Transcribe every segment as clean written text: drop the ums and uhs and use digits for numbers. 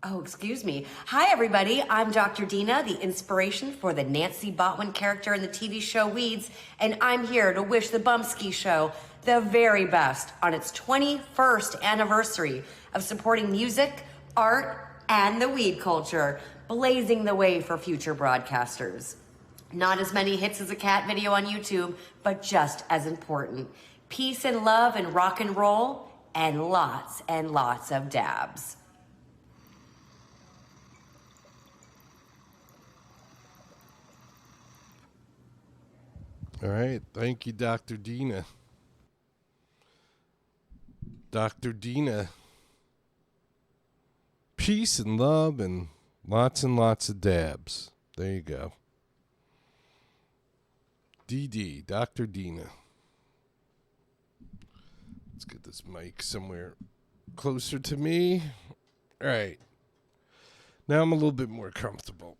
Oh, excuse me. Hi, everybody. I'm Dr. Dina, the inspiration for the Nancy Botwin character in the TV show Weeds, and I'm here to wish the Bumpskey Show the very best on its 21st anniversary of supporting music, art, and the weed culture, blazing the way for future broadcasters. Not as many hits as a cat video on YouTube, but just as important. Peace and love and rock and roll, and lots of dabs. All right. Thank you, Dr. Dina. Dr. Dina. Peace and love and lots of dabs. There you go. DD, Dr. Dina. Let's get this mic somewhere closer to me. All right. Now I'm a little bit more comfortable.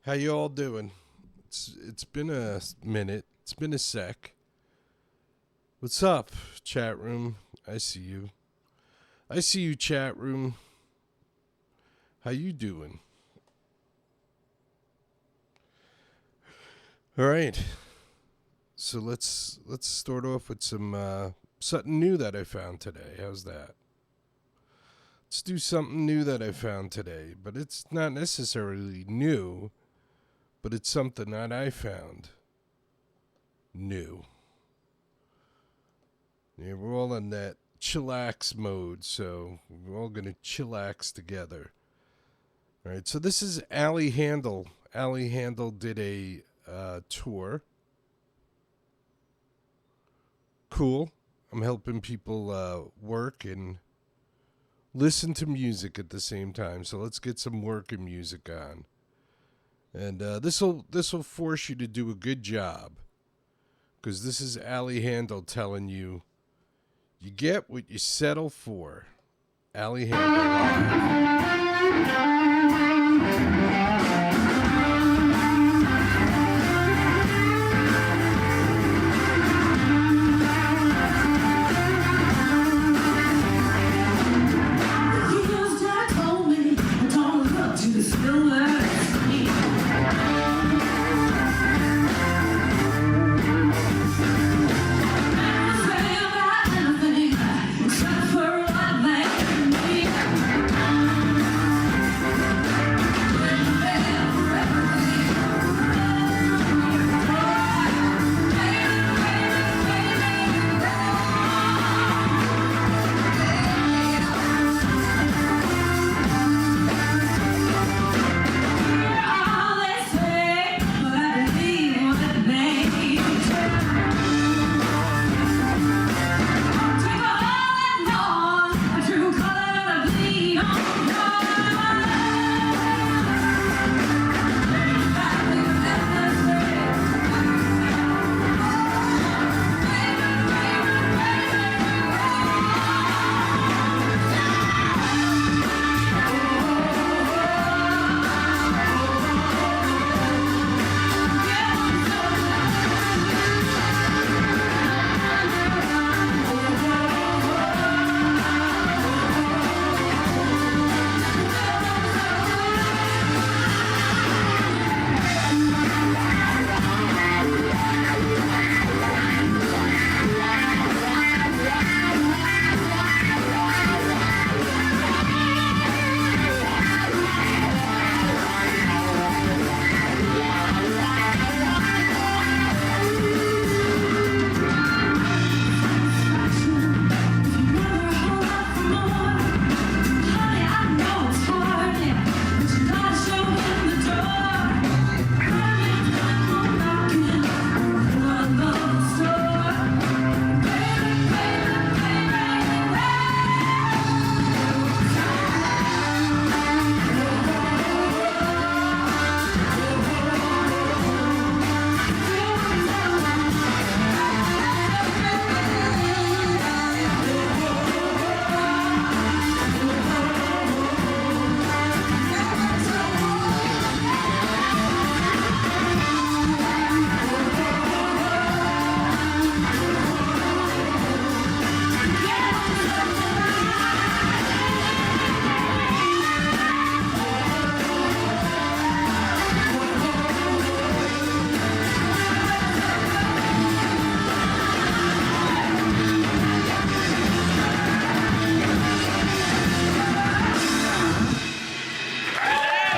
How you all doing? It's been a minute. It's been a sec. What's up, chat room? I see you. I see you, chat room. How you doing? All right. So let's start off with some something new that I found today. How's that? Let's do something new that I found today, but it's not necessarily new. But it's something that I found new. Yeah, we're all in that chillax mode, so we're all going to chillax together. All right, so this is Allie Handel. Allie Handel did a tour. Cool. I'm helping people work and listen to music at the same time. So let's get some work and music on. And this'll force you to do a good job, because this is Allie Handel telling you, you get what you settle for. Allie Handel live.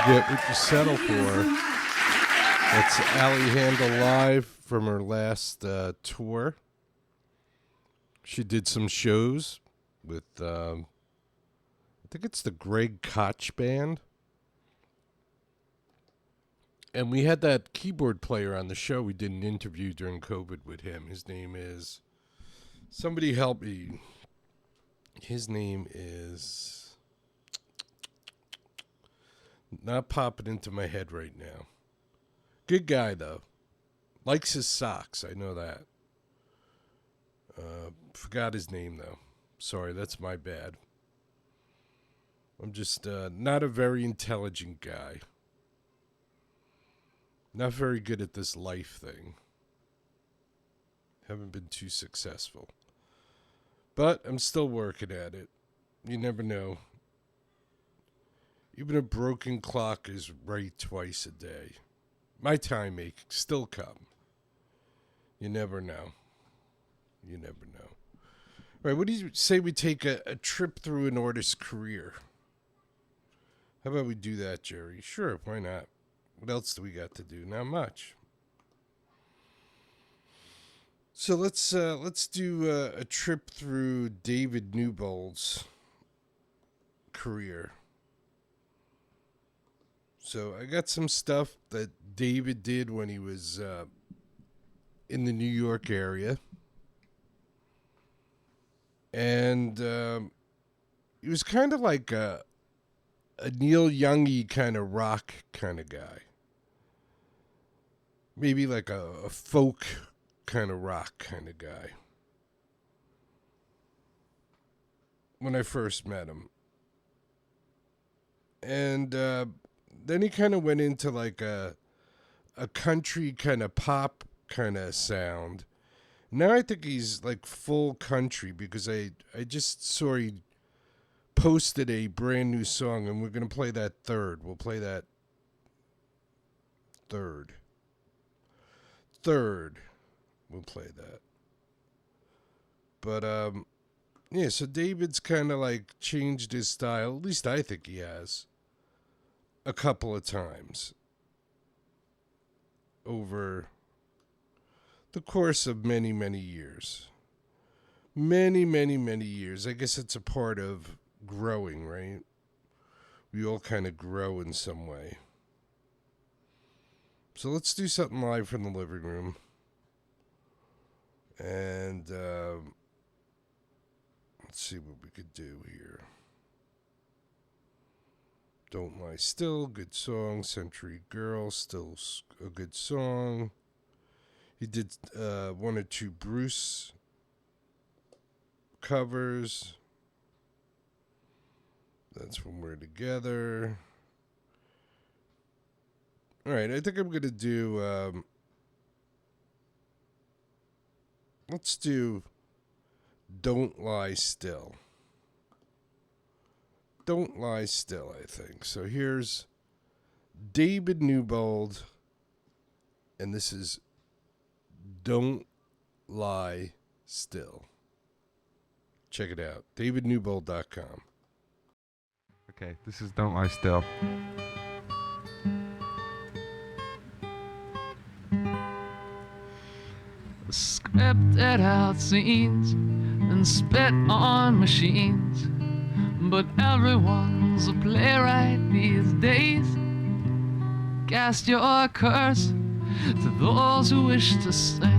get what you settle for. That's Allie Handel live from her last tour. She did some shows with, I think it's the Greg Koch Band. And we had that keyboard player on the show. We did an interview during COVID with him. His name is, somebody help me. His name is not popping into my head right now. Good guy, though. Likes his socks. I know that. Forgot his name, though. Sorry, that's my bad. I'm just not a very intelligent guy. Not very good at this life thing. Haven't been too successful. But I'm still working at it. You never know. Even a broken clock is right twice a day. My time may still come. You never know. You never know. All right, what do you say we take a trip through an artist's career? How about we do that, Jerry? Sure, why not? What else do we got to do? Not much. So let's do a trip through David Newbold's career. So I got some stuff that David did when he was in the New York area. And he was kind of like a Neil Young-y kind of rock kind of guy. Maybe like a folk kind of rock kind of guy. When I first met him. And then he kind of went into like a country kind of pop kind of sound. Now I think he's like full country because I just saw he posted a brand new song, and we're going to play that third. We'll play that third. We'll play that. But, yeah, so David's kind of like changed his style. At least I think he has. A couple of times. Over the course of many, many years. Many, many, many years. I guess it's a part of growing, right? We all kind of grow in some way. So let's do something live from the living room. And let's see what we could do here. Don't Lie Still, good song. Century Girl, still a good song. He did one or two Bruce covers. That's When We're Together. All right, I think I'm going to do... let's do Don't Lie Still. Don't Lie Still, I think. So here's David Newbold, and this is Don't Lie Still. Check it out. DavidNewbold.com. Okay, this is Don't Lie Still. Scripted out scenes and spit on machines, but everyone's a playwright these days. Cast your curse to those who wish to sink.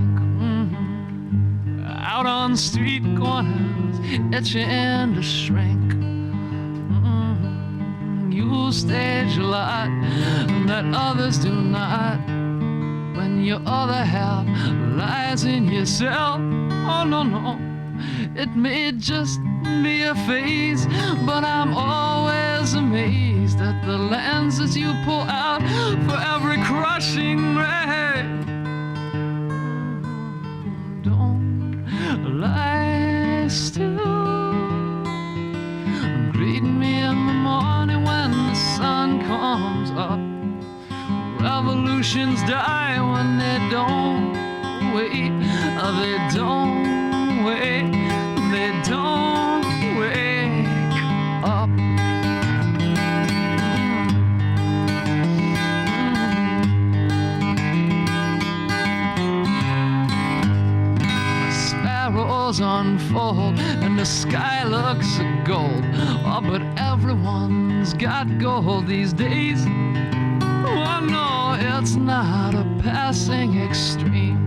Out on street corners, itching to shrink. You stage a lot that others do not. When your other half lies in your cell. Oh no, no, it may just be a phase, but I'm always amazed at the lenses you pull out for every crushing ray. Don't lie still. Greet me in the morning when the sun comes up. Revolutions die when they don't wait. They don't wait. They don't wake up. gold, and the sky looks gold. Oh, but everyone's got gold these days. Oh no, it's not a passing extreme.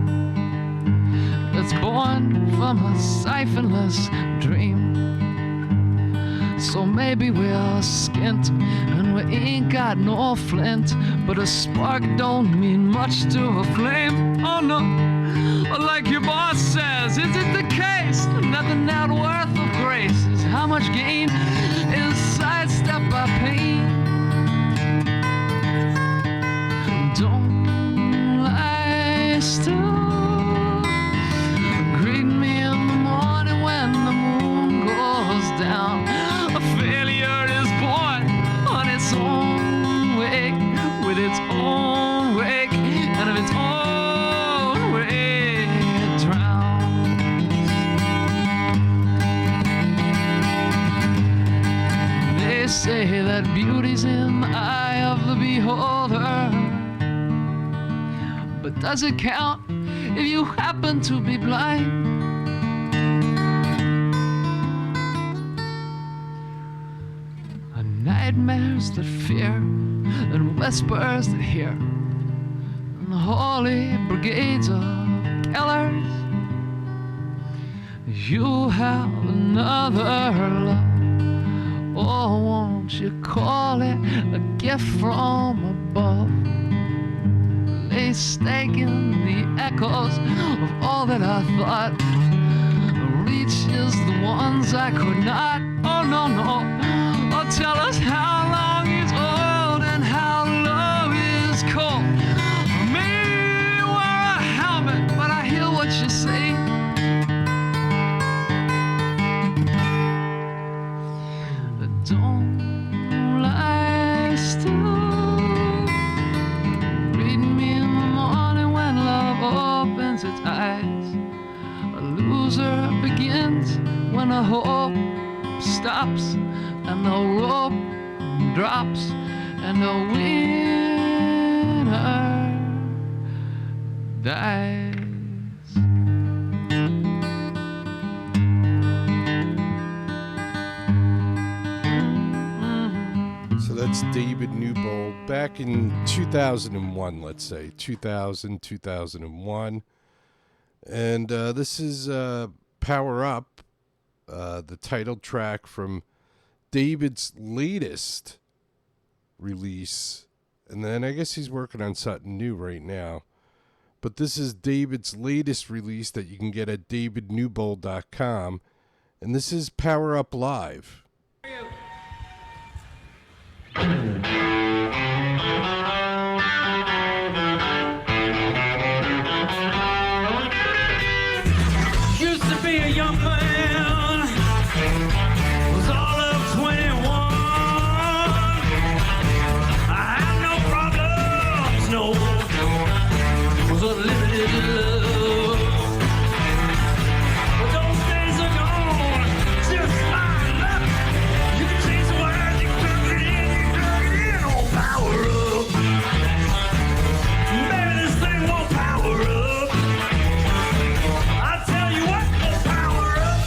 It's born from a siphonless dream. So maybe we're skint and we ain't got no flint, but a spark don't mean much to a flame. Oh no, like your boss says, is it the case that the net worth of grace is how much gain is sidestepped by pain? Don't lie still. Greet me in the morning when the moon goes down. A failure is born on its own wake, with its own wake, and of its own way it drowns. They say that beauty's in the eye of the beholder, but does it count if you happen to be blind? Nightmares that fear, and whispers that hear, and holy brigades of killers. You have another love. Oh, won't you call it a gift from above? Lay stake in the echoes of all that I thought reaches the ones I could not. Oh no, no. Oh, tell us how long is old and how love is cold. Maybe wear a helmet, but I hear what you say. Don't lie still. Read me in the morning when love opens its eyes. A loser begins when a hope stops, and the rope drops, and the winner dies. So that's David Newbold back in 2001, let's say 2001. And this is Power Up, the title track from David's latest release. And then I guess he's working on something new right now. But this is David's latest release that you can get at davidnewbold.com. And this is Power Up Live. Used to be a young man, was all of 21. I had no problems, no, was unlimited love. But those days are gone, just my luck. You can change the world, you can turn it in, oh, power up. Maybe this thing won't power up. I tell you what, oh, power up.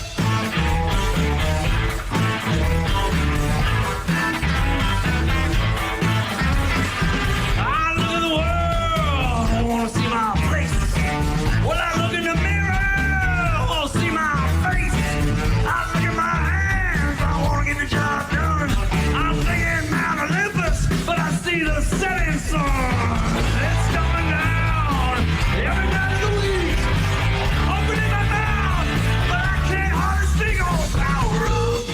I look at the world, I wanna see my face. When I look in the mirror, I wanna see my face. I look at my hands, I wanna get the job done. I'm thinking Mount Olympus, but I see the setting sun. It's coming down every night of the week. Opening my mouth, but I can't hardly speak. Oh, power up.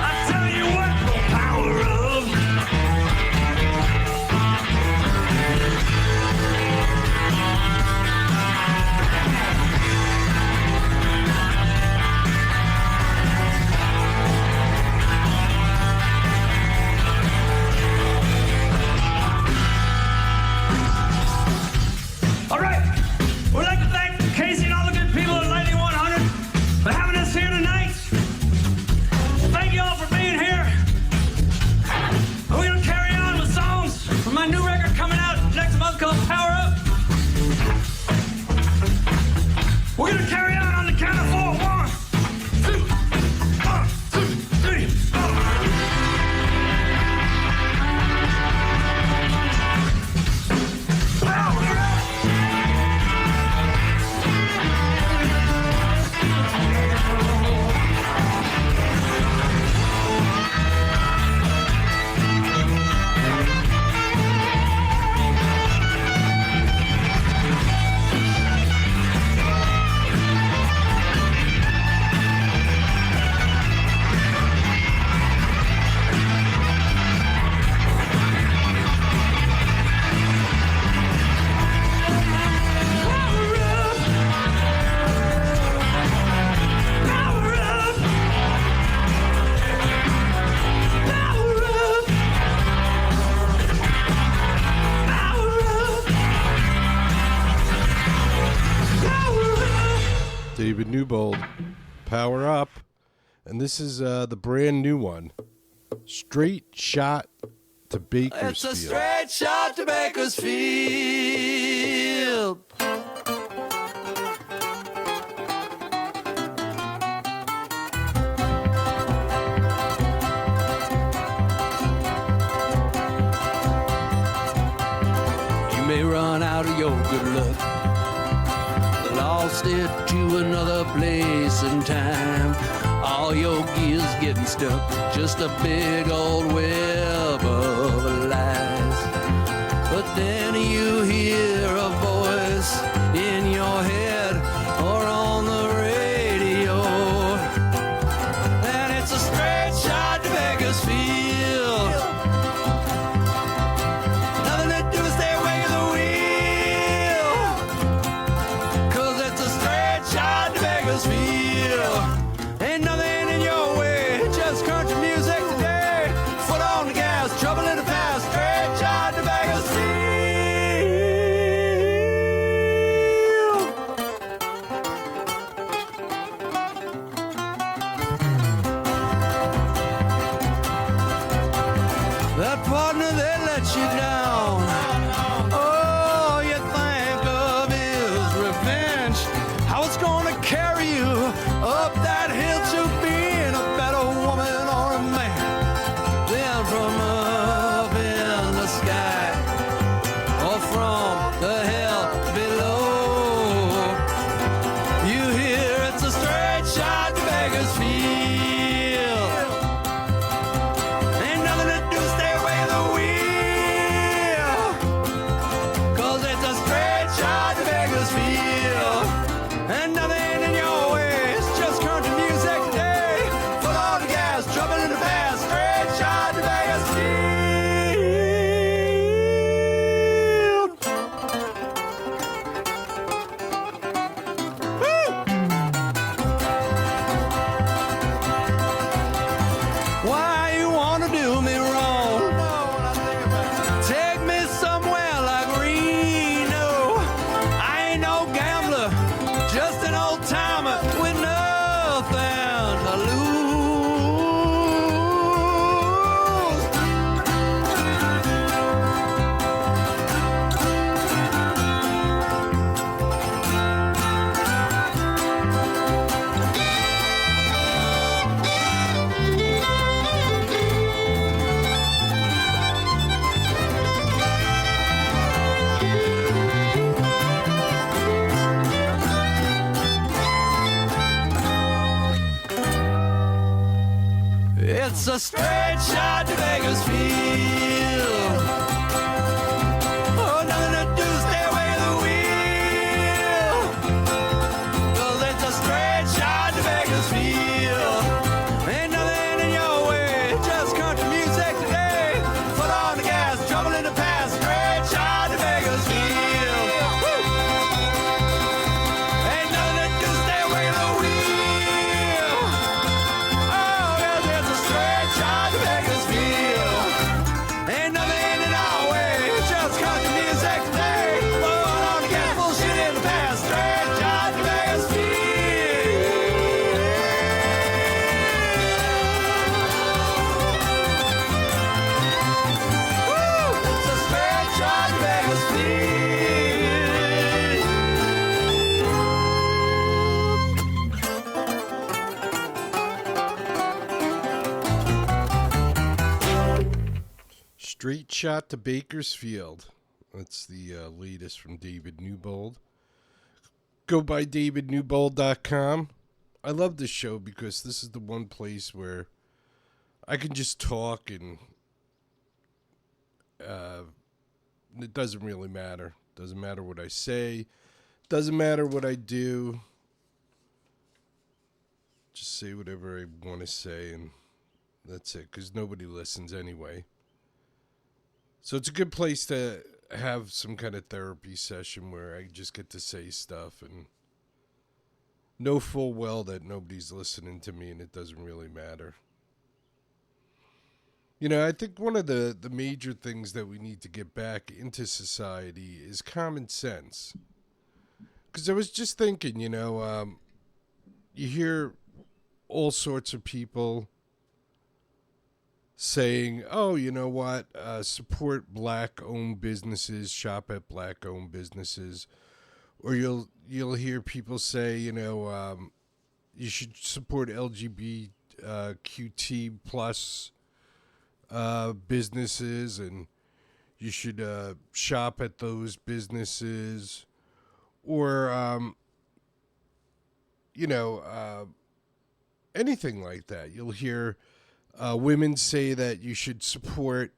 I tell you what, oh, power up. All right, we'd like to thank Casey and all the good people at Lightning 100 for having us here tonight. Thank you all for being here. And we're gonna carry on with songs from my new record coming out next month called Power Up. We're gonna carry on the count of 4. Power Up. And this is the brand new one. Straight Shot to Bakersfield. It's a straight shot to Bakersfield. You may run out of your good luck, lost it to another place and time. All your gears getting stuck, just a big old web of lies. But then you hear a voice in your head or on the radio, and it's a straight shot to Bakersfield. Nothing to do but stay away from the wheel, 'cause it's a straight shot to Bakersfield. Ain't nothing in your way, just country music today. Foot on the gas, trouble in the past, straight shot to Bakersfield. That partner that let you down, all you think of is revenge. How it's gonna carry you up that hill to being a better woman or a man. Then from up in the sky or from the hell below, you hear it's a straight shot to Bakersfield. Ain't nothing to do, stay away from the wheel, 'cause it's a straight shot to Bakersfield. And nothing in your way, it's just country music today. Foot on the gas, trouble in the past, straight shot to Bakersfield. Woo! Why you wanna do me wrong? Take me somewhere like Reno. I ain't no gambler, just an old timer with nothing to lose. It's a straight shot to Bakersfield. Oh, nothing to do, stay away from the wheel, 'cause it's a straight shot to Bakersfield. Ain't nothing in your way, just country music today. Foot on the gas, trouble in the past, straight shot to Bakersfield. Woo! Ain't nothing to do, stay away from the wheel. Oh, yes, it's a straight shot to Bakersfield. Ain't nothing in our way, just country music today. Foot on the gas, bullshit in the past, straight shot to Bakersfield. Woo! It's a straight shot to Bakersfield. Straight Shot to Bakersfield. That's the latest from David Newbold. Go by davidnewbold.com. I love this show because this is the one place where I can just talk and it doesn't really matter. Doesn't matter what I say. Doesn't matter what I do. Just say whatever I want to say and that's it, because nobody listens anyway. So it's a good place to have some kind of therapy session where I just get to say stuff and know full well that nobody's listening to me and it doesn't really matter. You know, I think one of the major things that we need to get back into society is common sense. Because I was just thinking, you know, you hear all sorts of people saying, "Oh, you know what? Support black-owned businesses, shop at black-owned businesses," or you'll hear people say, you should support LGBTQT plus businesses, and you should shop at those businesses, or anything like that. You'll hear women say that you should support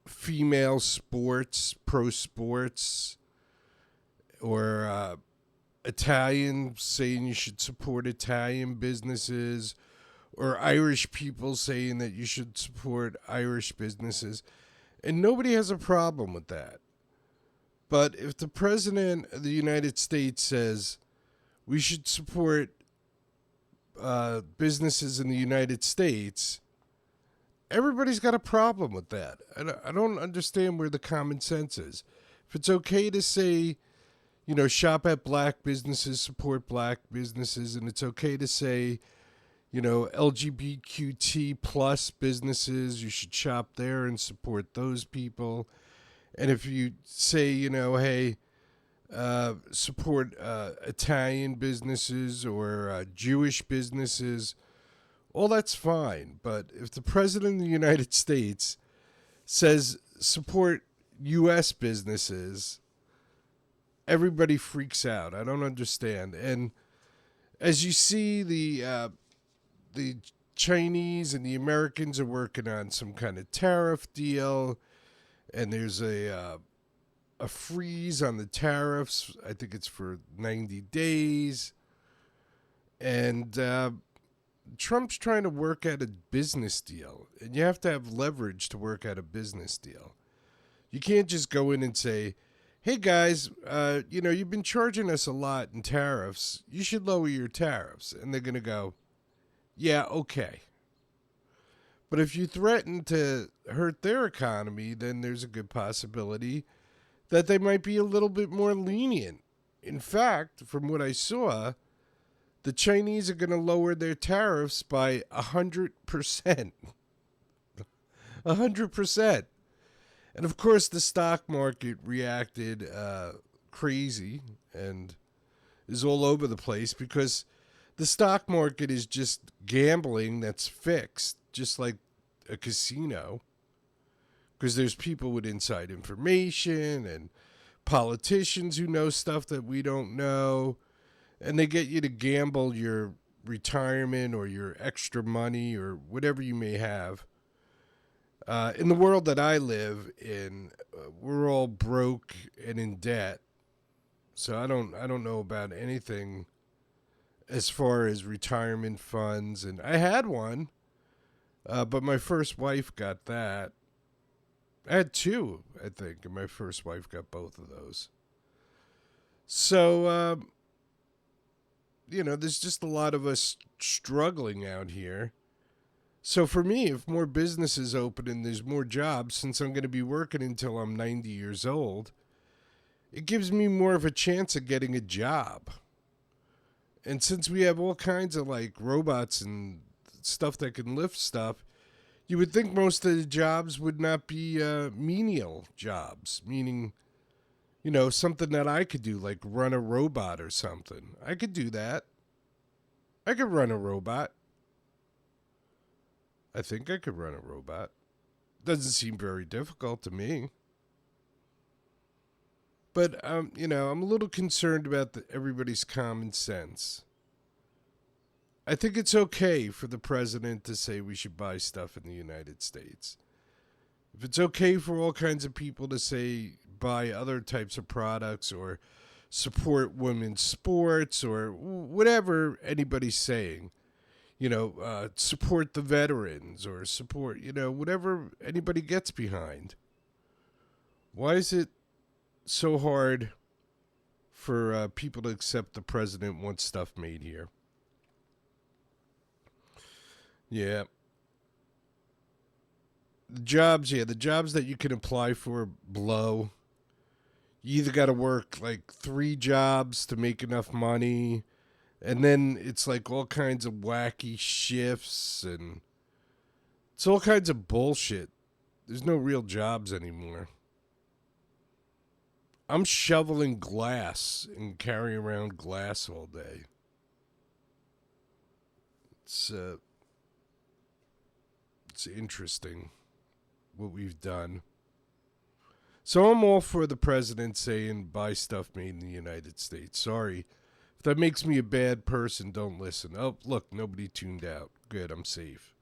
female sports, pro sports, or Italian saying you should support Italian businesses, or Irish people saying that you should support Irish businesses. And nobody has a problem with that. But if the President of the United States says we should support businesses in the United States, everybody's got a problem with that. I don't understand where the common sense is. If it's okay to say, shop at black businesses, support black businesses, and it's okay to say, LGBTQT plus businesses, you should shop there and support those people. And if you say, hey, support Italian businesses or Jewish businesses, all that's fine. But if the President of the United States says support U.S. businesses, everybody freaks out. I don't understand. And as you see, the Chinese and the Americans are working on some kind of tariff deal, and there's a freeze on the tariffs. I think it's for 90 days. And Trump's trying to work out a business deal, and you have to have leverage to work out a business deal. You can't just go in and say, hey guys, you've been charging us a lot in tariffs. You should lower your tariffs. And they're going to go, yeah, okay. But if you threaten to hurt their economy, then there's a good possibility that they might be a little bit more lenient. In fact, from what I saw, the Chinese are going to lower their tariffs by 100%. 100%. And of course, the stock market reacted crazy and is all over the place, because the stock market is just gambling that's fixed, just like a casino, because there's people with inside information and politicians who know stuff that we don't know, and they get you to gamble your retirement or your extra money or whatever you may have. In the world that I live in, we're all broke and in debt, so I don't know about anything as far as retirement funds. And I had one, but my first wife got that. I had two, I think, and my first wife got both of those. So, there's just a lot of us struggling out here. So for me, if more businesses open and there's more jobs, since I'm going to be working until I'm 90 years old, it gives me more of a chance of getting a job. And since we have all kinds of like robots and stuff that can lift stuff, you would think most of the jobs would not be menial jobs, meaning, something that I could do, like run a robot or something. I could do that. I could run a robot. I think I could run a robot. Doesn't seem very difficult to me. But, I'm a little concerned about everybody's common sense. I think it's okay for the president to say we should buy stuff in the United States. If it's okay for all kinds of people to say buy other types of products or support women's sports or whatever anybody's saying, support the veterans or support, whatever anybody gets behind. Why is it so hard for people to accept the president wants stuff made here? Yeah. The jobs that you can apply for blow. You either got to work like 3 jobs to make enough money, And then it's like all kinds of wacky shifts and it's all kinds of bullshit. There's no real jobs anymore. I'm shoveling glass and carrying around glass all day. It's interesting what we've done. So I'm all for the president saying buy stuff made in the United States. Sorry. If that makes me a bad person, don't listen. Oh, look, nobody tuned out. Good, I'm safe.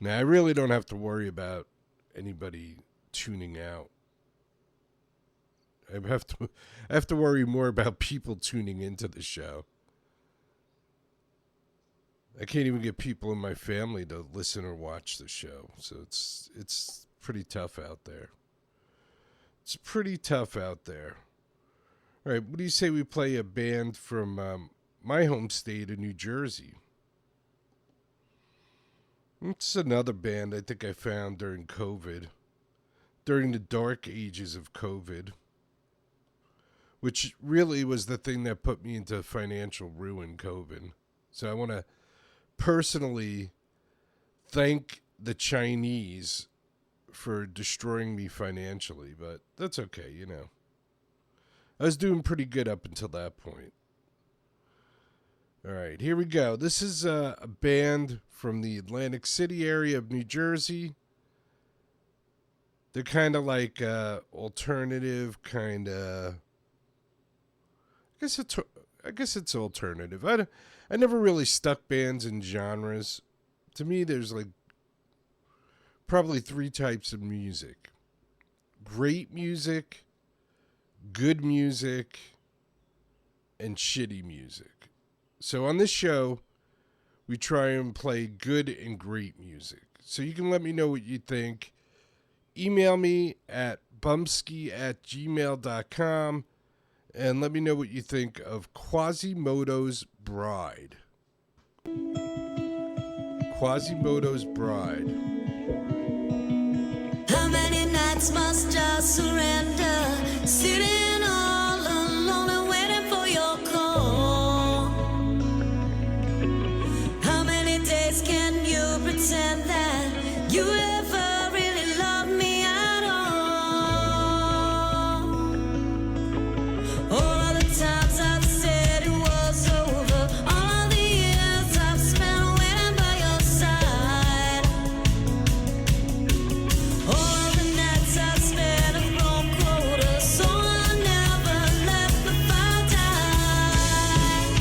Now, I really don't have to worry about anybody tuning out. I have to worry more about people tuning into the show. I can't even get people in my family to listen or watch the show. So it's pretty tough out there. It's pretty tough out there. All right, what do you say we play a band from my home state of New Jersey? It's another band I think I found during COVID. During the dark ages of COVID. Which really was the thing that put me into financial ruin, COVID. So I want to personally thank the Chinese for destroying me financially, but that's okay, you know. I was doing pretty good up until that point. All right, here we go. This is a band from the Atlantic City area of New Jersey. They're kind of like alternative, kind of... I guess it's alternative. I never really stuck bands in genres. To me, there's like probably 3 types of music. Great music, good music, and shitty music. So on this show, we try and play good and great music. So you can let me know what you think. Email me at bumpskey@gmail.com. And let me know what you think of Quasimodo's Bride. Quasimodo's Bride. How many nights must I surrender? Sitting all alone and waiting for your call. How many days can you pretend that you ever really loved me at all? All of the times I've said it was over, all of the years I've spent waiting by your side, all of the nights I've spent a broke quota, so I never left before I died.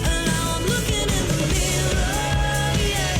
And now I'm looking in the mirror, yeah,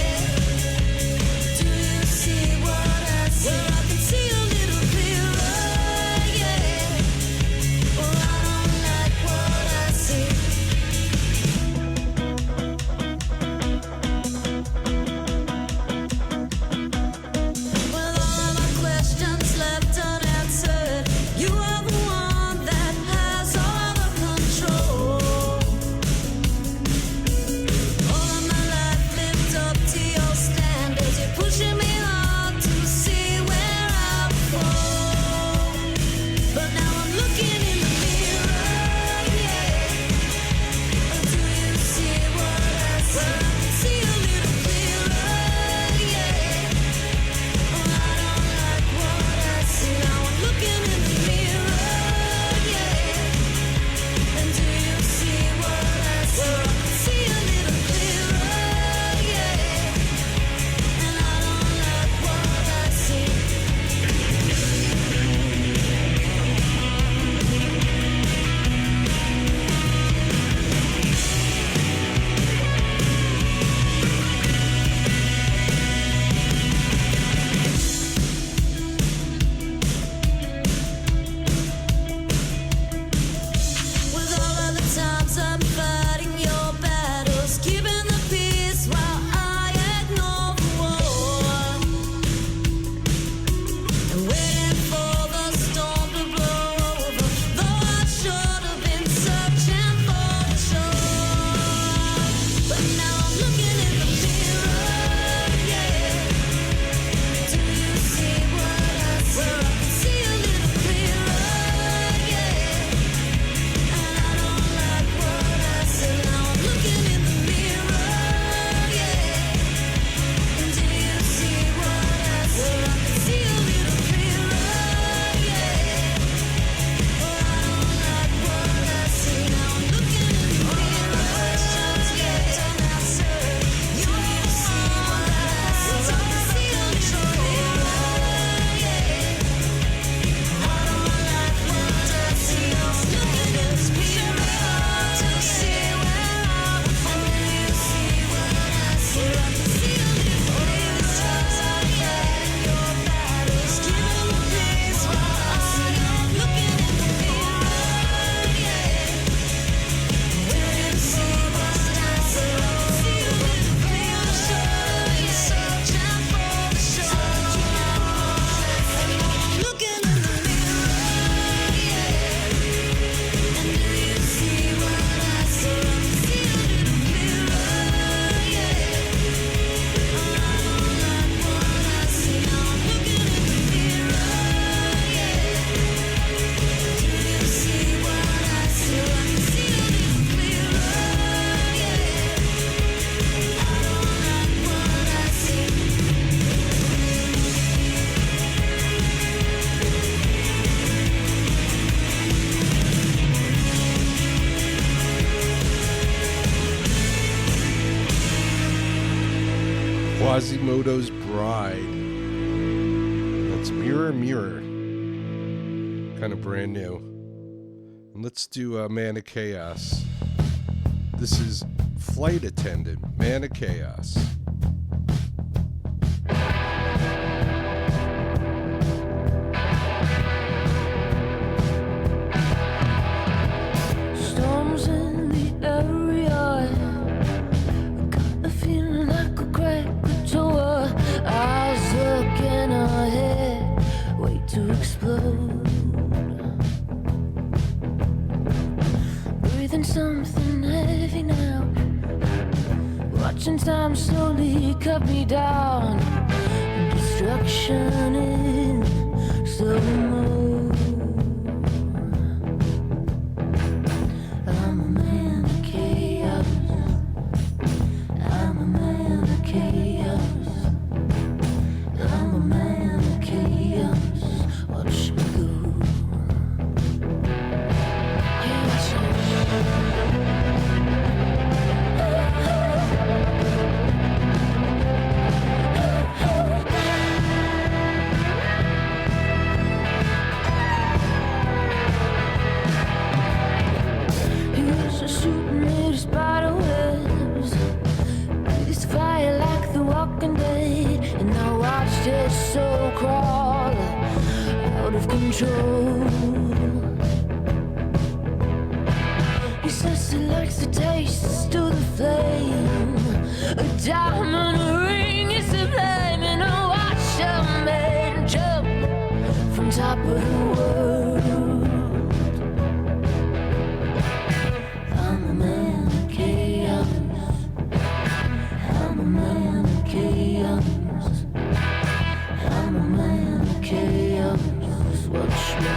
Quasimodo's Bride. That's Mirror Mirror. Kind of brand new. And let's do Man of Chaos. This is Flight Attendant, Man of Chaos. Storms in the area. I got a feeling like a crack a door. Eyes looking ahead, wait to explode. Breathing something heavy now. Watching time slowly cut me down. Destruction in slow mo. I'm a man of chaos. I'm a man of chaos. I'm a man of chaos. Watch me go. You watch He was a shooting little spider webs. Breathed fire like the Walking Dead, and I watched his soul crawl out of control. He says he likes the taste of the flame. A diamond ring is to blame, and I watch a man jump from top of the world. I'm a man of chaos. I'm a man of chaos. I'm a man of chaos. Watch me.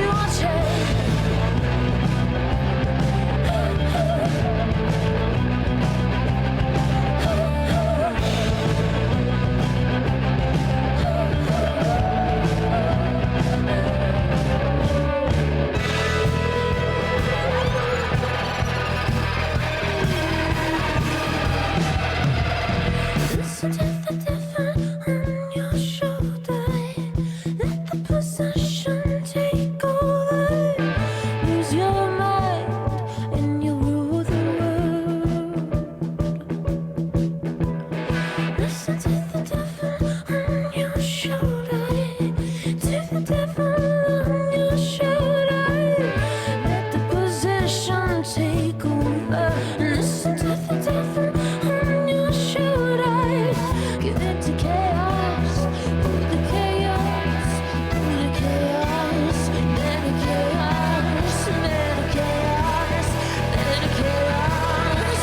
Watch it. Listen to the devil on your shoulder. Let the possession take over. Lose your mind and you rule the world. Listen to the devil on your shoulder. To the devil on your shoulder. Let the possession take over. Listen to the devil on your shoulder. Give it to chaos. Through the chaos. Through the chaos. Man of chaos. Man of chaos. Man of chaos.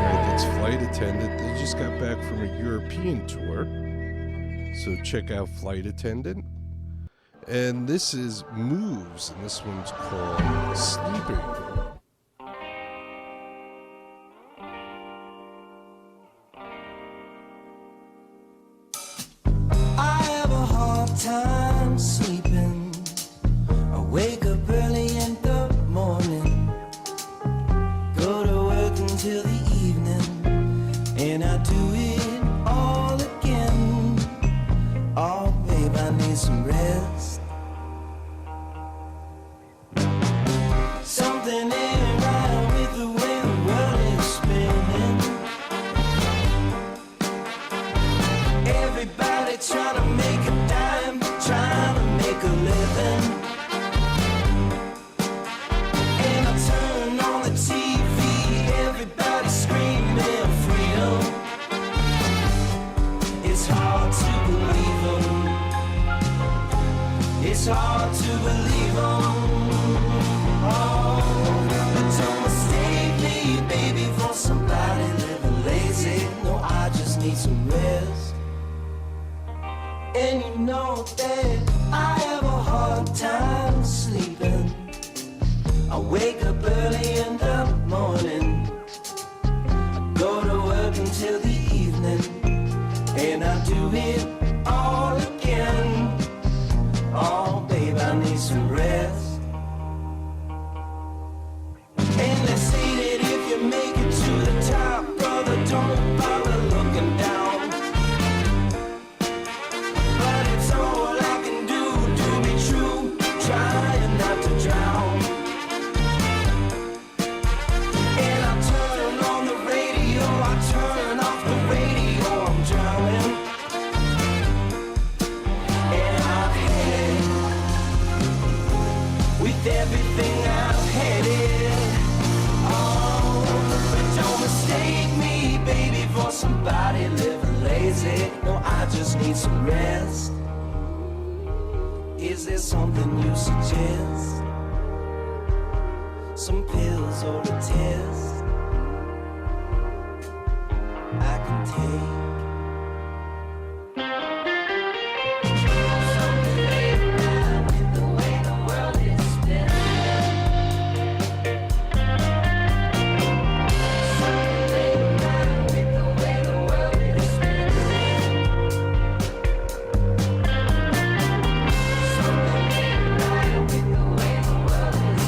Alright, that's Flight Attendant. They just got back from a European tour. So check out Flight Attendant. And this is Moves, and this one's called Sleeping. I have a hard time sleeping. I wake up early in the morning, go to work until the evening, and I do it all again. Oh, babe, I need some rest. Something ain't right with the way the world is spinning. Everybody trying to make a dime, trying to make a living. And I turn on the TV, everybody screaming freedom. It's hard to believe them. It's hard to believe them. Oh, but don't mistake me, baby, for somebody living lazy. No, I just need some rest. And you know that I have a hard time sleeping. need some rest. And they say that if you make it to the top, brother, don't bother looking down. But it's all I can do to be true, trying not to drown. And I turn on the radio, I turn off the radio, I'm drowning. And I've had it with everything I've had it. Oh, but don't mistake me, baby, for somebody living lazy. No, I just need some rest. Is there something you suggest? Some pills or a test I can take. Something ain't right with the way the world is spinning. Something ain't right with the way the world is spinning. Something ain't right with the way the world is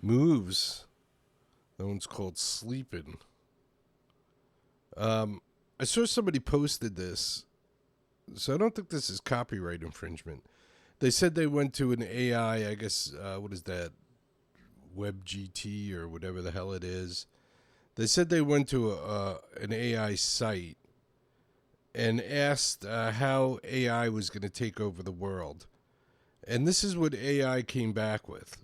Moves. That one's called Sleepin'. I saw somebody posted this, so I don't think this is copyright infringement. They said they went to an AI, I guess, what is that, WebGT or whatever the hell it is. They said they went to an AI site and asked how AI was going to take over the world. And this is what AI came back with.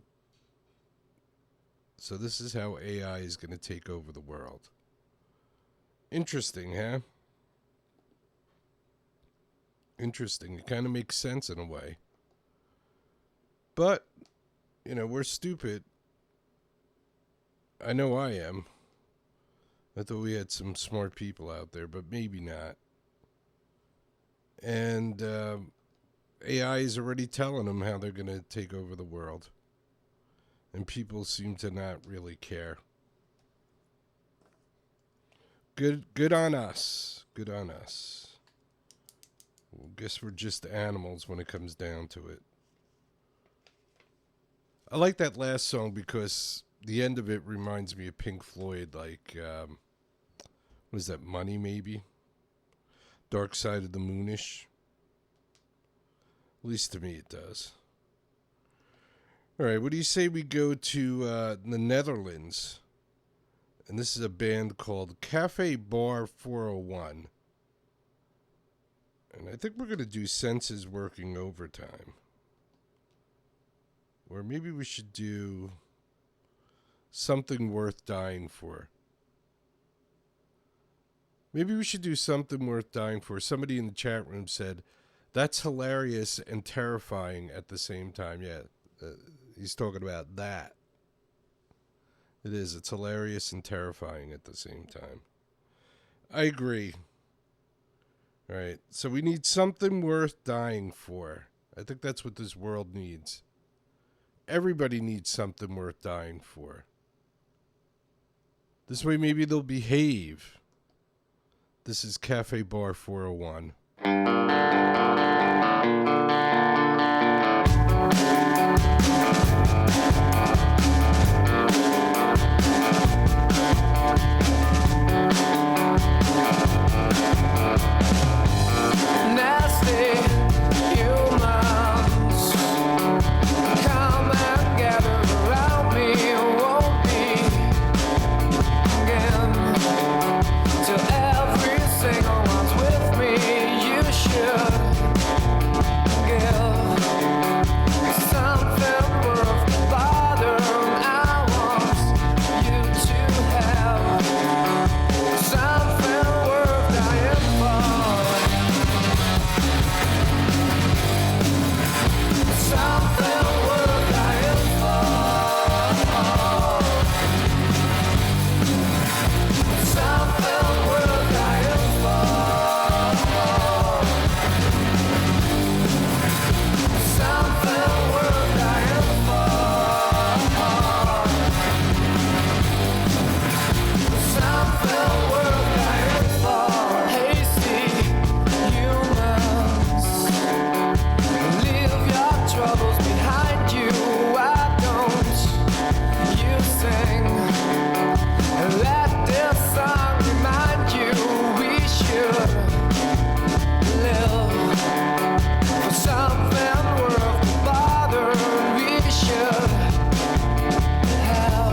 So this is how AI is going to take over the world. Interesting, huh? Interesting. It kind of makes sense in a way. But, you know, we're stupid. I know I am. I thought we had some smart people out there, but maybe not. And AI is already telling them how they're going to take over the world. And people seem to not really care. Good on us. Good on us. Well, guess we're just animals when it comes down to it. I like that last song because the end of it reminds me of Pink Floyd, like, what is that, Money maybe? Dark Side of the Moonish. At least to me it does. All right, what do you say we go to the Netherlands? And this is a band called Cafe Bar 401. And I think we're going to do Senses Working Overtime. Or maybe we should do Something Worth Dying For. Maybe we should do Something Worth Dying For. Somebody in the chat room said, that's hilarious and terrifying at the same time. Yeah, he's talking about that. It is. It's hilarious and terrifying at the same time. I agree. All right. So we need something worth dying for. I think that's what this world needs. Everybody needs something worth dying for. This way maybe they'll behave. This is Cafe Bar 401. Nasty humans, come and gather around me. Won't be again till every single one's with me. You should give something worth bothering. I want you to have something worth dying for. Something worth dying for. Something worth dying for. Something worth dying for. Something worth dying for. Hasty humans, leave your troubles behind you. Why don't you sing and let this song remind you we should live for something worth bothering. We should have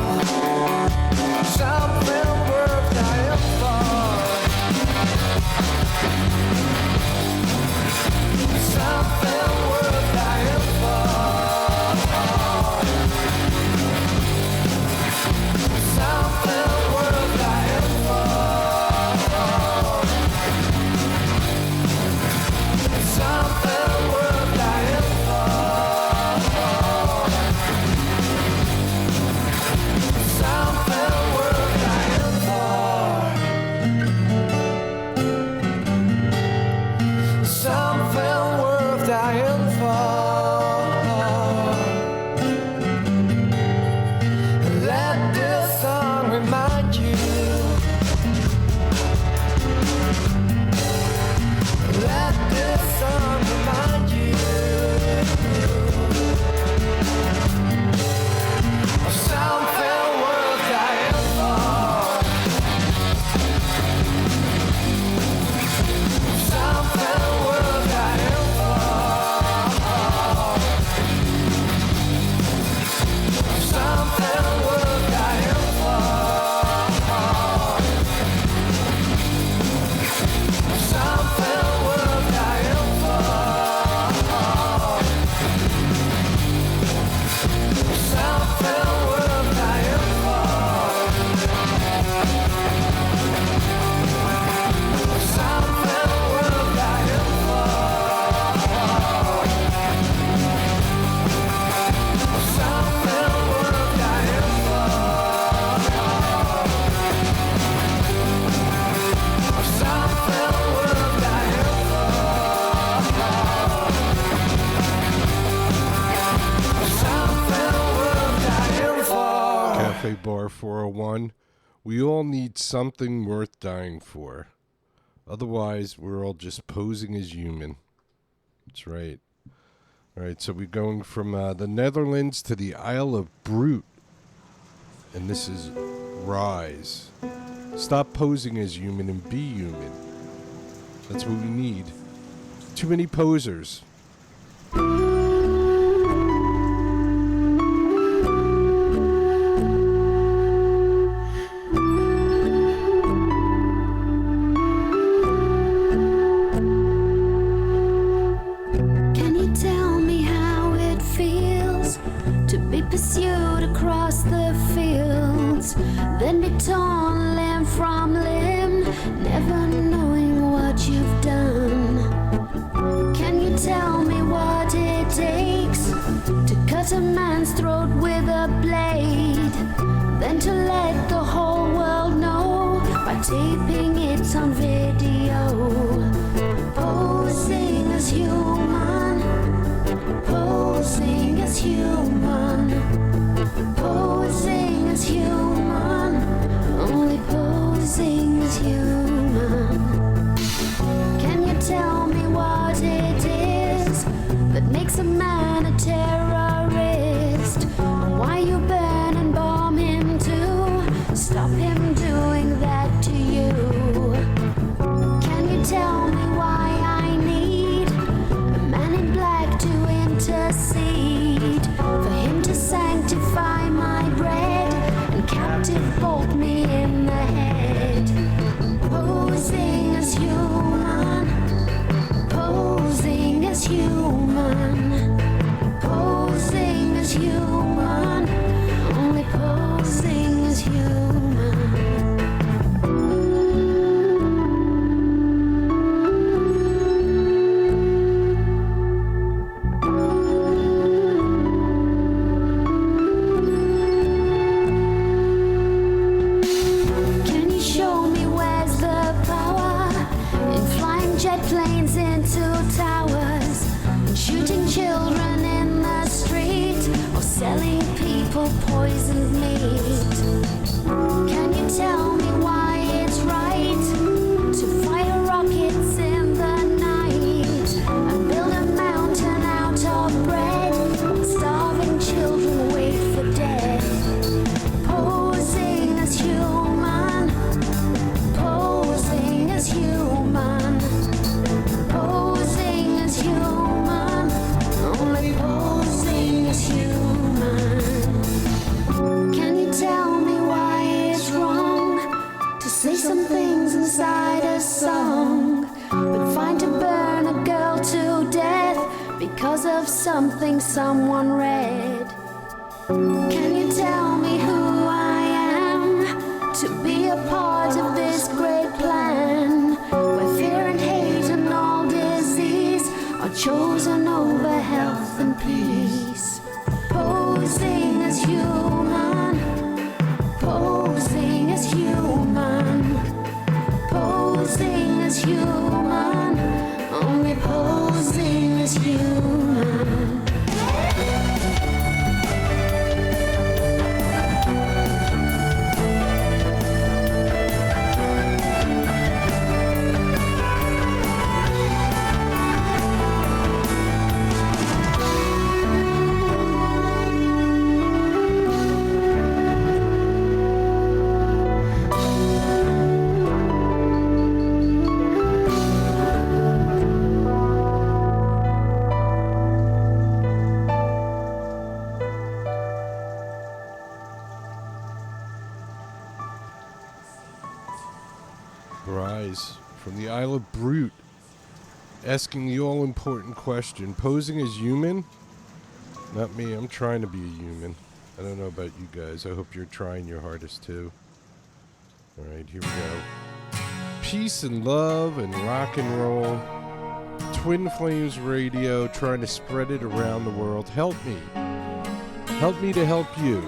something worth dying for. Something worth dying for. Something worth dying for. Something worth dying for. Something worth dying for. Something worth dying for. Let this song remind you. Let this song remind you of something worth dying for. Something worth dying for. Something worth dying for. Something worth dying for. Something worth dying for. Something worth dying for. Something worth dying for. Something worth dying for. Something worth dying for. Cafe Bar 401. We all need something worth dying for. Otherwise, we're all just posing as human. That's right. All right, so we're going from the Netherlands to the Isle of Brute. And this is Rise. Stop posing as human and be human. That's what we need. Too many posers. Can you tell me how it feels to be pursued across the fields, then be torn limb from limb, never knowing what you've done? Can you tell me what it takes to cut a man's throat with a blade, then to let the whole world know by taping it on video? Posing as human, posing as human, posing as human, only say some things inside a song, but fine to burn a girl to death because of something someone read. Can you tell me who I am to be a part of this great plan, where fear and hate and all disease are chosen over health and peace? Posing as human, posing as human, posing as human, only posing as human. Rise from the Isle of Brute, asking the all-important question, posing as human? Not me, I'm trying to be a human. I don't know about you guys, I hope you're trying your hardest too. Alright, here we go. Peace and love and rock and roll. Twin Flames Radio, trying to spread it around the world. Help me. Help me to help you.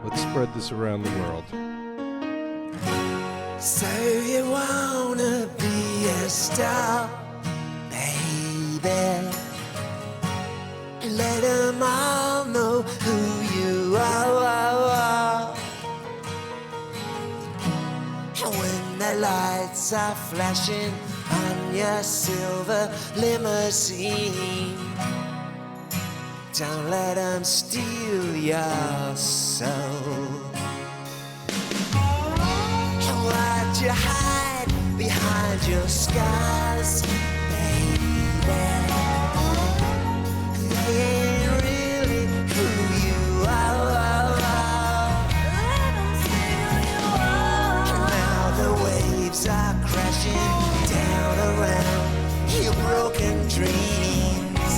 Let's spread this around the world. So you wanna be a star, baby? Let them all know who you are. And when the lights are flashing on your silver limousine, don't let them steal your soul. Why'd you hide behind your scars, baby? They ain't really who you are. And now the waves are crashing down around your broken dreams.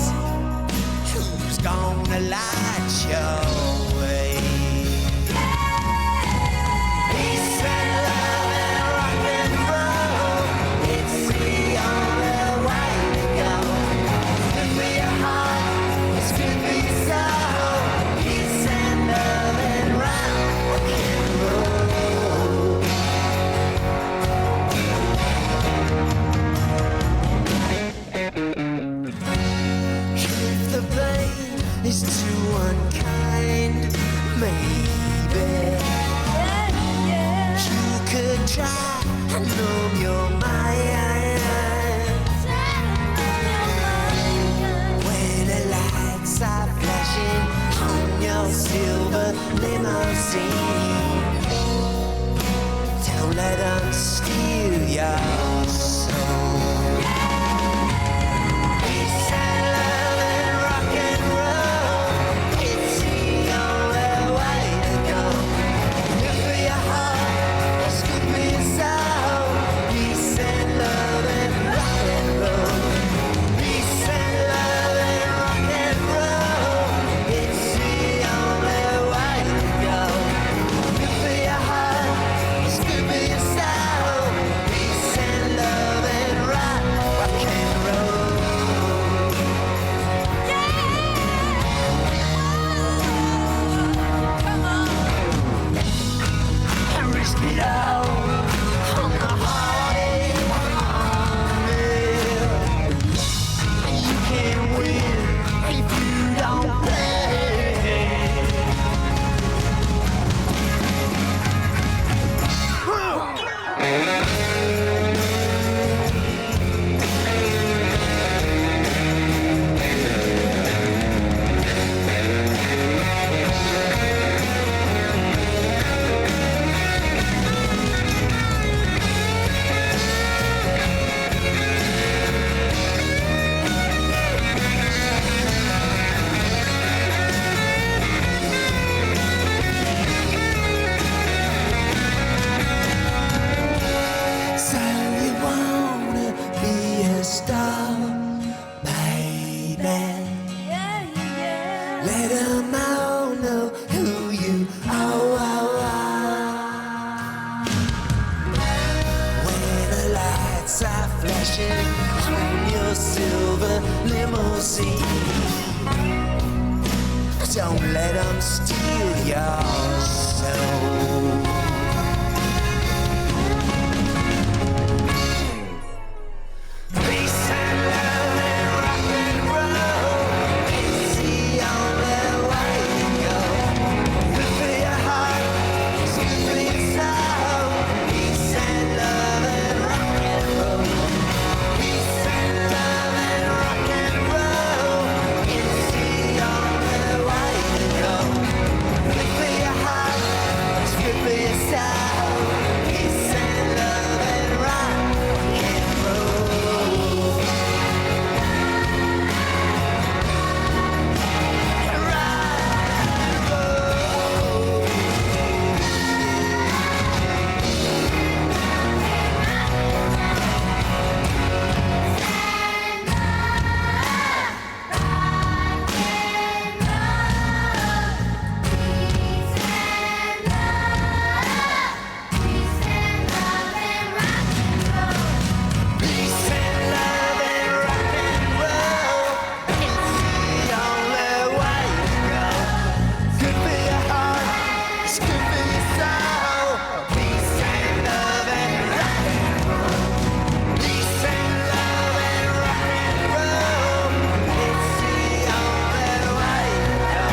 Who's gonna light your way? Peace and love and rock and roll, it's the only way to go. Good for your heart, it's good for your soul. Peace and love and rock and roll. If the blame is too unkind, maybe you could try and numb your mind. When the lights are flashing on your silver limousine, don't let them steal your soul. Peace and love and rock and roll, it's the only way to go. Good for your heart, it's good for your soul. Peace and love and rock and roll. Peace and love and rock and roll, it's the only way to go. Good for your heart, it's good for your soul. Peace and flashing on your silver limousine. Don't let them steal your soul. Peace and love and rock and roll, it's the only way to go. Good for your heart, it's good for your soul. Peace and love and rock and roll. Peace and love and rock and roll, it's the only way to go. Good for your heart, it's good for your soul. Peace and love and rock and roll. Peace and love and rock and roll, it's the only way to go. Good for your heart, it's good for your soul. Peace and love and rock and roll. Peace and love and rock and roll, it's the only way to go.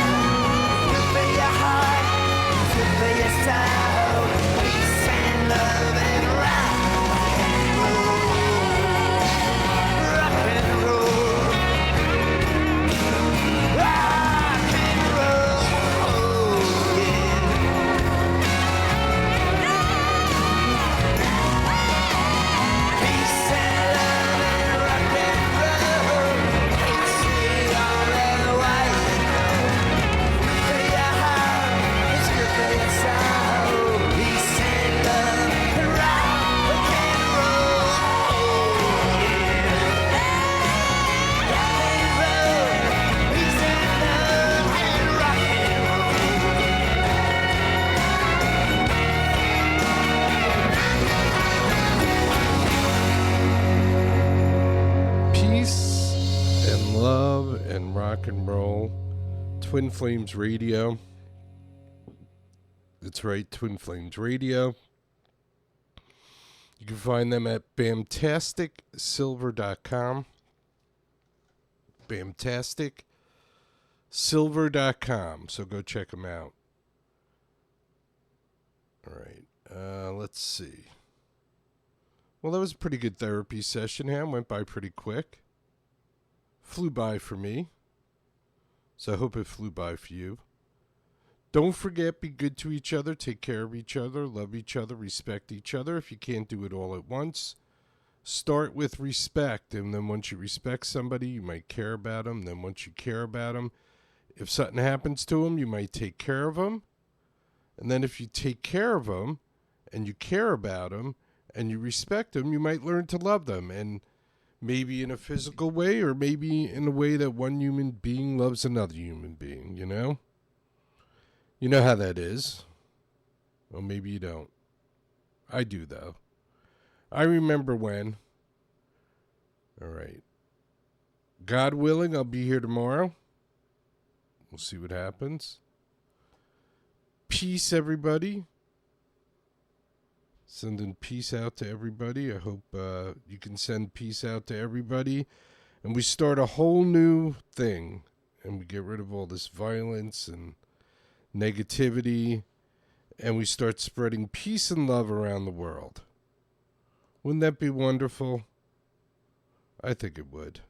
Good for your heart, it's good for your soul. Peace and love and rock and roll. Rock and roll. Rock and roll, yeah. Peace and love and rock and roll, it's the only way to go. Good for your heart, it's good for your soul. Peace and love and rock and roll, yeah. Rock and roll, peace and love and rock and roll. Peace and love and rock and roll. Twin Flames Radio. That's right, Twin Flames Radio. You can find them at bamtasticsilver.com. Bamtasticsilver.com. So go check them out. All right. Let's see. Well, that was a pretty good therapy session. Ham went by pretty quick. Flew by for me. So I hope it flew by for you. Don't forget, be good to each other, take care of each other, love each other, respect each other. If you can't do it all at once, start with respect. And then once you respect somebody, you might care about them. Then once you care about them, if something happens to them, you might take care of them. And then if you take care of them and you care about them and you respect them, you might learn to love them. And maybe in a physical way or maybe in a way that one human being loves another human being, you know? You know how that is. Well, maybe you don't. I do, though. I remember when. All right. God willing, I'll be here tomorrow. We'll see what happens. Peace, everybody. Sending peace out to everybody. I hope you can send peace out to everybody. And we start a whole new thing. And we get rid of all this violence and negativity, and we start spreading peace and love around the world. Wouldn't that be wonderful? I think it would.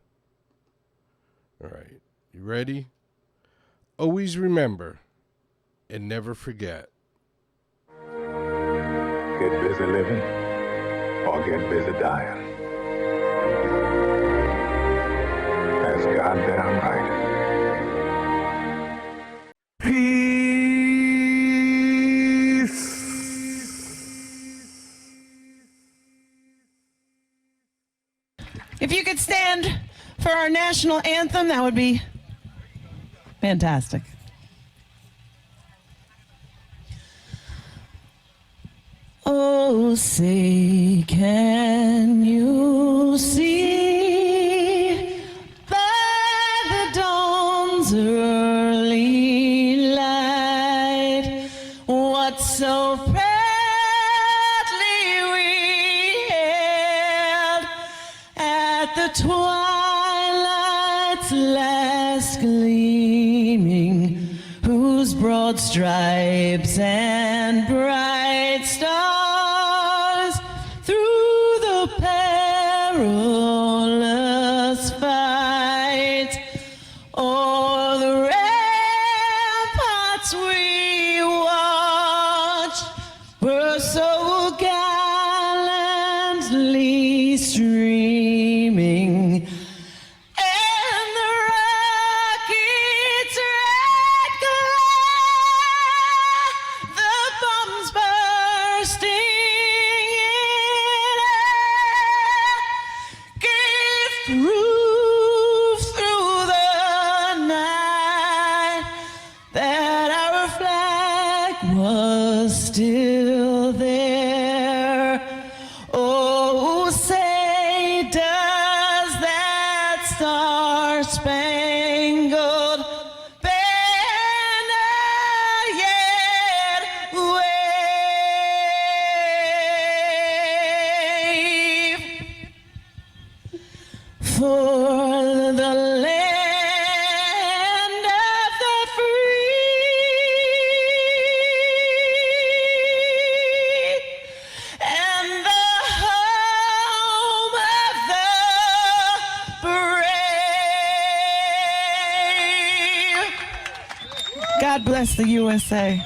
All right. You ready? Always remember and never forget. Get busy living or get busy dying. That's goddamn right. If you could stand for our national anthem, that would be fantastic. Oh, say, can you twilight's last gleaming, whose broad stripes and bright stars through the perilous fight o'er the ramparts we watched were so gallantly streaming, and the rocket's red glare, the bombs bursting in air, gave proof through the night that our flag was still there. Oh, say, does that star-spangled banner yet wave for the land of the free and the home of the brave? God bless the USA.